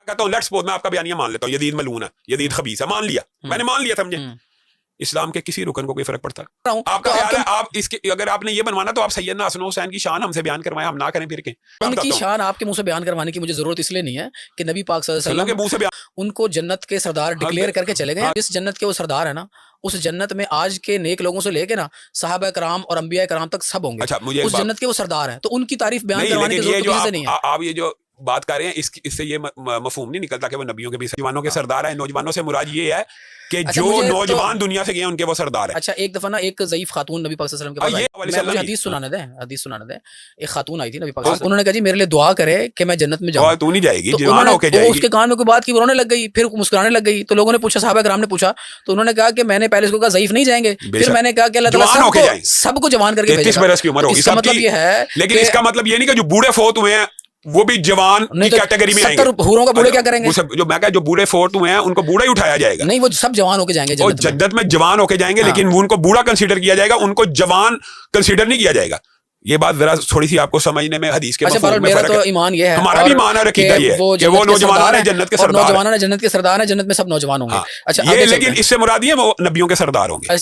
کہتا ہوں let's suppose میں آپ کا بیانیہ مان لیتا ہوں یزید ملعون ہے، یزید خبیث ہے، مان لیا، میں نے مان لیا، سمجھے؟ اسلام کے کسی رکن کو کوئی فرق پڑتا؟ آپ کا خیال ہے آپ اس کے اگر آپ نے یہ بنوانا تو آپ سیدنا حسن حسین کی شان ہم سے بیان کروائیں، ہم نہ کریں پھر کے ان کی شان آپ کے منہ سے بیان کروانے کی مجھے ضرورت اس لیے نہیں ہے کہ نبی پاک صلی اللہ علیہ وسلم کے منہ سے بیان ان کو جنت کے سردار ڈکلیئر کر کے چلے گئے. جس جنت کے وہ سردار ہیں نا، اس جنت میں آج کے نیک لوگوں سے لے کے نا صحابہ کرام اور انبیاء کرام تک سب ہوں گے. اچھا مجھے اس جنت کے وہ سردار ہیں، تو ان کی تعریف بیان کروانے کی ضرورت کسی سے نہیں ہے. آپ یہ جو بات کر رہے ہیں اس سے یہ مفہوم نہیں نکلتا کہ وہ نبیوں کے بھی نوجوانوں کے سردار ہیں. نوجوانوں سے مراد یہ ہے کہ جو نوجوان دنیا سے گئے ہیں ان کے وہ سردار ہیں. اچھا ایک دفعہ نا ایک ضعیف خاتون نبی پاک صلی اللہ علیہ وسلم کے پاس آئی، حدیث سنانے دیں. ایک خاتون آئی تھی نبی پاک، انہوں نے کہا جی میرے لیے دعا کرے کہ میں جنت میں جاؤں. تو نہیں جائے گی، جوان ہو کے جائے گی. اس کے کان میں کوئی بات کی، رونے لگ گئی، پھر مسکرانے لگ گئی. تو لوگوں نے پوچھا، صحابہ کرام نے پوچھا، تو انہوں نے کہا کہ میں نے پہلے اس کو کہا ضعیف نہیں جائیں گے، پھر میں نے کہا کہ اللہ تعالیٰ سب کو جوان کر کے بھیجے گا. 33 برس کی عمر ہوگی اس کا مطلب یہ ہے، لیکن اس کا مطلب یہ نہیں کہ جو بوڑھے فوت ہوئے ہیں وہ بھی جوان کی کیٹیگری میں آئیں گے. 70 حوروں کا بوڑھے کیا کریں گے؟ جو میں کہا جو بوڑھے فوت ہوئے ہیں ان کو بوڑھا ہی اٹھایا جائے گا. نہیں، وہ سب جوان ہو کے جائیں گے جنت میں جوان ہو کے جائیں گے، لیکن ان کو بوڑھا کنسیڈر کیا جائے گا، ان کو جوان کنسیڈر نہیں کیا جائے گا. یہ بات ذرا تھوڑی سی آپ کو سمجھنے میں حدیث کے مفہوم میں فرق ہے. ایمان یہ ہے، ہمارا بھی ایمان اور عقیدہ یہ ہے کہ وہ نوجوان ہیں جنت کے سردار ہیں. نوجوان ہیں جنت کے سردار ہیں، جنت میں سب نوجوان ہوں گے. اچھا یہ لیکن اس سے مراد یہ وہ نبیوں کے سردار ہوں گے.